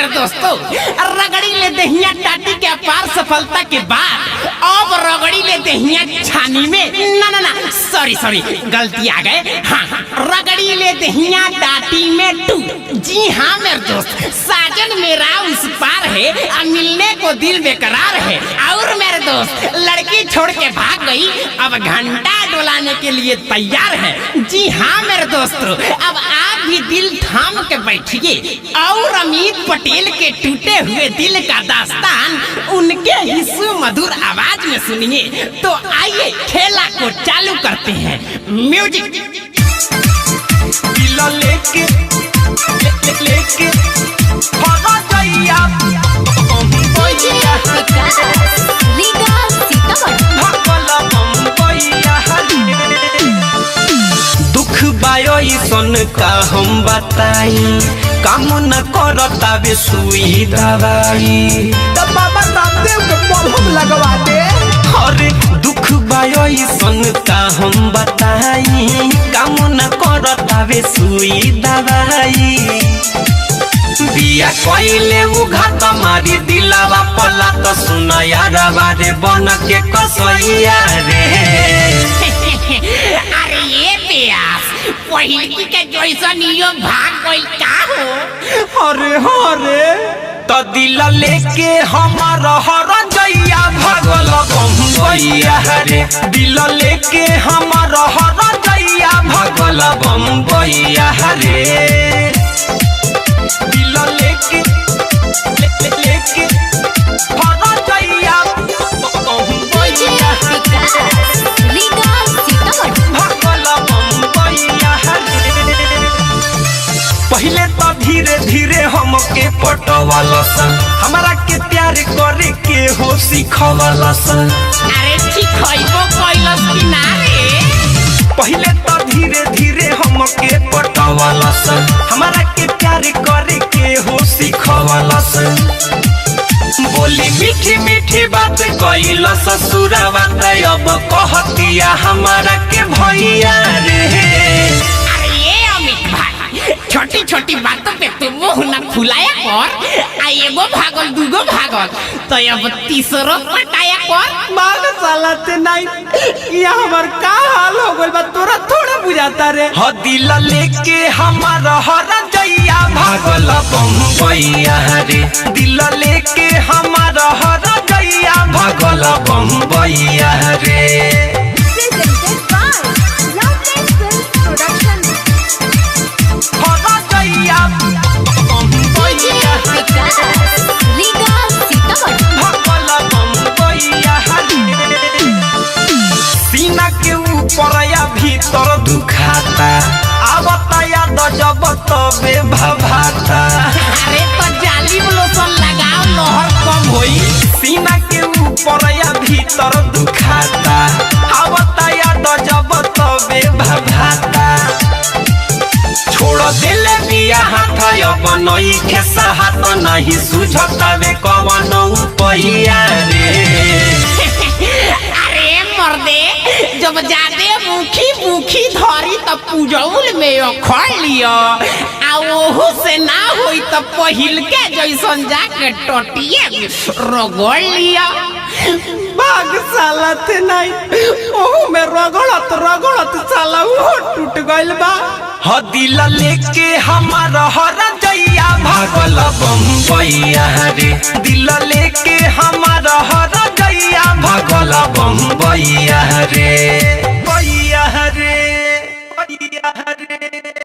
मेरे दोस्तों, रगड़ी ले दहिया टाटी के अपार सफलता के बाद अब रगड़ी ले दहिया छानी में ना सॉरी गलती आ गए। हाँ, रगड़ी ले दहिया टाटी में टू। जी हाँ मेरे दोस्त, साजन मेरा उस पार है, अब मिलने को दिल बेकरार है। और मेरे दोस्त, लड़की छोड़ के भाग गई, अब घंटा डोलाने के लिए तैयार है। जी हाँ मेरे दोस्तों, अब आप भी दिल थाम के बैठिए और अमित पटेल के टूटे हुए दिल का दास्तान उनके हिस्सों मधुर आवाज में सुनिए। तो आइए खेला को चालू करते हैं। म्यूजिक। लेके दुख बायो सन का हम बताई, काम न करता बे सुई दवाई। बाबा रामदेव के मलहम लगवा दे। अरे दुख बायो सन का हम बताई, काम न करता बे सुई दवाई। बिया कोइले उघात मारी दिलावा पला तो सुना यार बारे बन के कसैया रे। अरे ये प्यास पहिलकी के जैसा नियो भाग गइल का हो। अरे तो दिल लेके हमार हर जइया भगल बम्बैया रे। दिल लेके हमार हर जइया भगल बम्बैया रे। दिल लेके हर जइया बम्बैया भगल बम्बैया रे। पहले तो धीरे धीरे हमके पटवाला सन, हमरा के प्यार करे के हो सिखवाला सन। अरे ठीक होइबो कइलस कि ना रे। पहले तो धीरे धीरे हमके पटवाला सन, हमरा के प्यार करे के हो सिखवाला सन। बोली मीठी मीठी बात कइला ससुरा बात अब कहतिया हमरा के भैया रे। छोटी छोटी बातों पे तू मुंह न खुलाया कर। एगो भागल दूगो भागल तो अब तीसरो पटाया कर। मार साला ते नहीं, ये हमार का हाल हो गइल बा तोरा थोड़ा बुझाता रे। ह दिल लेके हमार हर जइया भागल बम्बैया रे। दिल लेके हमार हर जइया भागल बम्बैया रे। सीना के ऊपर या भीतर दुखाता, आवता याद जब तबे भभाता। अरे तो जाली लोशन लगाओ लहर कम होई। सीना के ऊपर या भीतर दुखाता, आवता याद जब तबे भभाता। छोड़ दिले बिया हाथ अब नई खेसा हाथ नहीं सुझता बे कवन उपैया रे। अरे मर्दे, जब जादे मुखी धरी तब पूजौल में अखड़ लियो, आ ओहू से ना होई तब पहिल के जैसन जाके टटिए रगड़ लिया। भाग साला ते नहीं, ओहू में रगड़त साला वो टूट गइल बा। ह दिल लेके हमार हर जइया भागल बम्बैया रे। दिल लेके हमार हर जइया भागल बम्बैया रे।